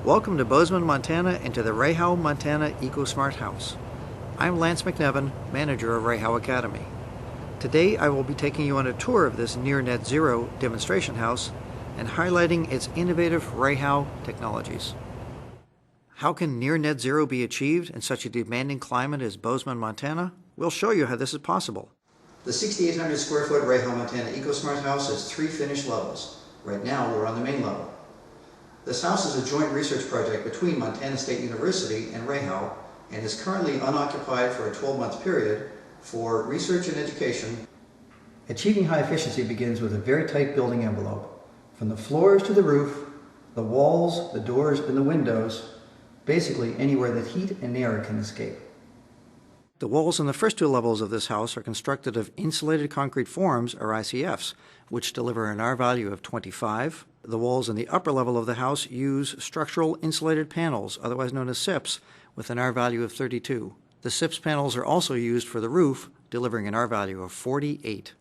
Welcome to Bozeman, Montana and to the REHAU Montana ecosmart house. I'm Lance McNevin, manager of REHAU Academy. Today I will be taking you on a tour of this near net zero demonstration house and highlighting its innovative REHAU technologies. How can near net zero be achieved in such a demanding climate as Bozeman, Montana? We'll show you how this is possible. The 6,800 square foot REHAU Montana ecosmart house has 3 finished levels. Right now we're on the main level. This house is a joint research project between Montana State University and REHAU and is currently unoccupied for a 12-month period for research and education. Achieving high efficiency begins with a very tight building envelope. From the floors to the roof, the walls, the doors, and the windows, basically anywhere that heat and air can escape. The walls in the first 2 levels of this house are constructed of insulated concrete forms, or ICFs, which deliver an R value of 25. The walls in the upper level of the house use structural insulated panels, otherwise known as SIPs, with an R value of 32. The SIPs panels are also used for the roof, delivering an R value of 48.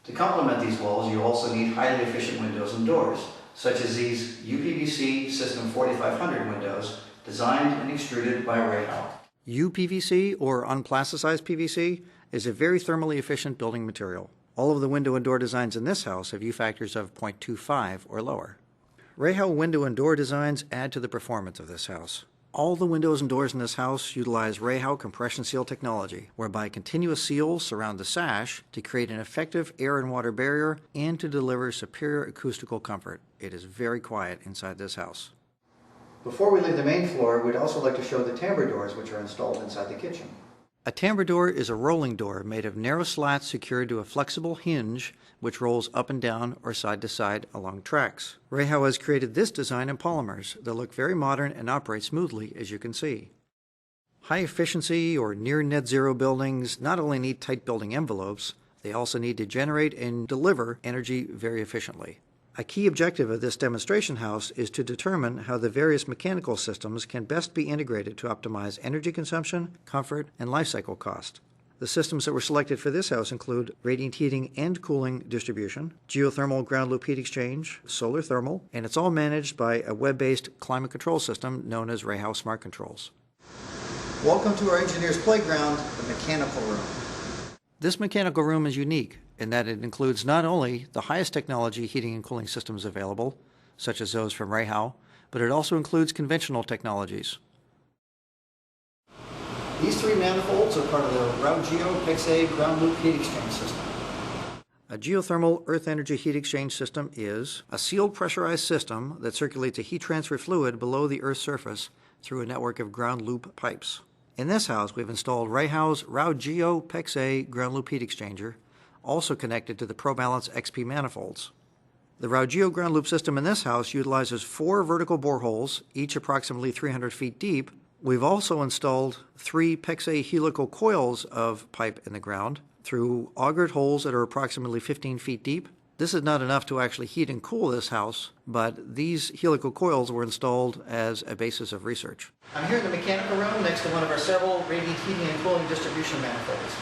To complement these walls, you also need highly efficient windows and doors, such as these UPVC System 4500 windows, designed and extruded by REHAU. UPVC, or unplasticized PVC, is a very thermally efficient building material. All of the window and door designs in this house have U factors of 0.25 or lower. REHAU window and door designs add to the performance of this house. All the windows and doors in this house utilize REHAU compression seal technology, whereby continuous seals surround the sash to create an effective air and water barrier and to deliver superior acoustical comfort. It is very quiet inside this house. Before we leave the main floor, we'd also like to show the timbre doors which are installed inside the kitchen. A timbre door is a rolling door made of narrow slats secured to a flexible hinge which rolls up and down or side to side along tracks. REHAU has created this design in polymers that look very modern and operate smoothly, as you can see. High efficiency or near net zero buildings not only need tight building envelopes, they also need to generate and deliver energy very efficiently. A key objective of this demonstration house is to determine how the various mechanical systems can best be integrated to optimize energy consumption, comfort, and life cycle cost. The systems that were selected for this house include radiant heating and cooling distribution, geothermal ground loop heat exchange, solar thermal, and it's all managed by a web-based climate control system known as REHAU Smart Controls. Welcome to our engineer's playground, the mechanical room. This mechanical room is unique in that it includes not only the highest technology heating and cooling systems available, such as those from REHAU, but it also includes conventional technologies. These 3 manifolds are part of the REHAU PEX-A ground loop heat exchange system. A geothermal earth energy heat exchange system is a sealed pressurized system that circulates a heat transfer fluid below the Earth's surface through a network of ground loop pipes. In this house, we've installed REHAU's REHAU PEX-A ground loop heat exchanger, also connected to the ProBalance XP manifolds. The REHAU ground loop system in this house utilizes 4 vertical boreholes, each approximately 300 feet deep. We've also installed 3 PEX-A helical coils of pipe in the ground through augured holes that are approximately 15 feet deep. This is not enough to actually heat and cool this house, but these helical coils were installed as a basis of research. I'm here in the mechanical room next to one of our several radiant heating and cooling distribution manifolds.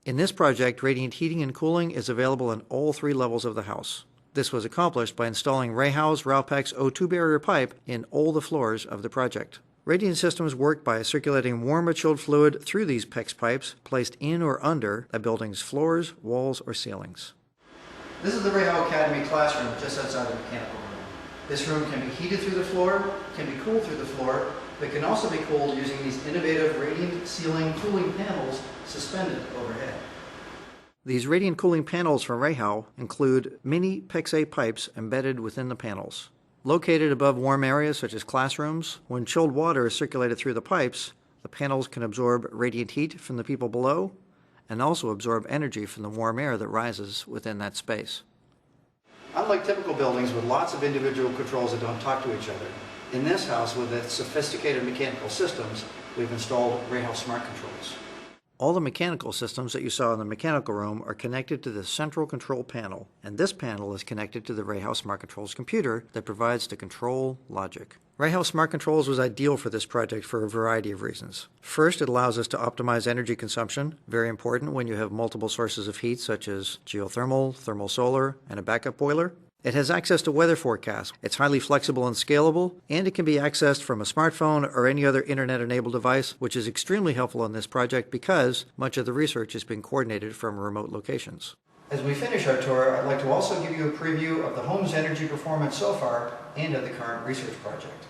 In this project, radiant heating and cooling is available in all 3 levels of the house. This was accomplished by installing REHAU's REHAUPEX O2 barrier pipe in all the floors of the project. Radiant systems work by circulating warm or chilled fluid through these PEX pipes placed in or under a building's floors, walls, or ceilings. This is the REHAU Academy classroom just outside the mechanical room. This room can be heated through the floor, can be cooled through the floor, but can also be cooled using these innovative radiant sealing cooling panels suspended overhead. These radiant cooling panels from REHAU include mini PEX-A pipes embedded within the panels. Located above warm areas such as classrooms, when chilled water is circulated through the pipes, the panels can absorb radiant heat from the people below and also absorb energy from the warm air that rises within that space. Unlike typical buildings with lots of individual controls that don't talk to each other, in this house with its sophisticated mechanical systems, we've installed REHAU Smart Controls. All the mechanical systems that you saw in the mechanical room are connected to the central control panel, and this panel is connected to the REHAU Smart Controls computer that provides the control logic. REHAU Smart Controls was ideal for this project for a variety of reasons. First, it allows us to optimize energy consumption, very important when you have multiple sources of heat such as geothermal, thermal solar, and a backup boiler. It has access to weather forecasts. It's highly flexible and scalable, and it can be accessed from a smartphone or any other internet-enabled device, which is extremely helpful in this project because much of the research is being coordinated from remote locations. As we finish our tour, I'd like to also give you a preview of the home's energy performance so far and of the current research project.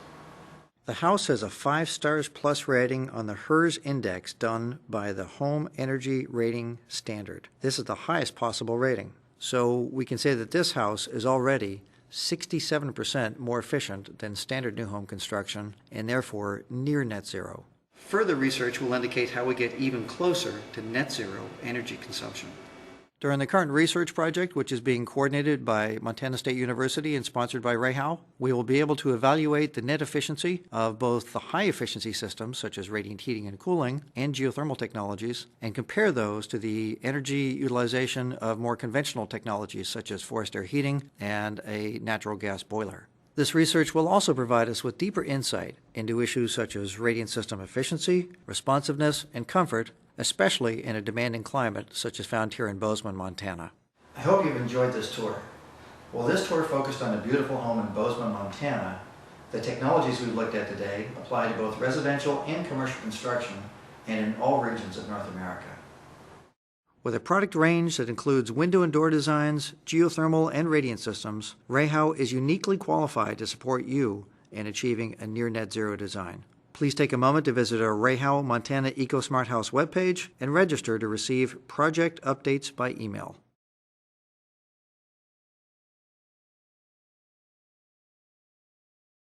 The house has a 5 stars plus rating on the HERS index done by the Home Energy Rating Standard. This is the highest possible rating. So we can say that this house is already 67% more efficient than standard new home construction and therefore near net zero. Further research will indicate how we get even closer to net zero energy consumption. During the current research project, which is being coordinated by Montana State University and sponsored by REHAU, we will be able to evaluate the net efficiency of both the high-efficiency systems, such as radiant heating and cooling, and geothermal technologies, and compare those to the energy utilization of more conventional technologies, such as forced air heating and a natural gas boiler. This research will also provide us with deeper insight into issues such as radiant system efficiency, responsiveness, and comfort, especially in a demanding climate such as found here in Bozeman, Montana. I hope you've enjoyed this tour. While this tour focused on a beautiful home in Bozeman, Montana, the technologies we've looked at today apply to both residential and commercial construction and in all regions of North America. With a product range that includes window and door designs, geothermal and radiant systems, REHAU is uniquely qualified to support you in achieving a near net zero design. Please take a moment to visit our REHAU Montana ecosmart House webpage and register to receive project updates by email.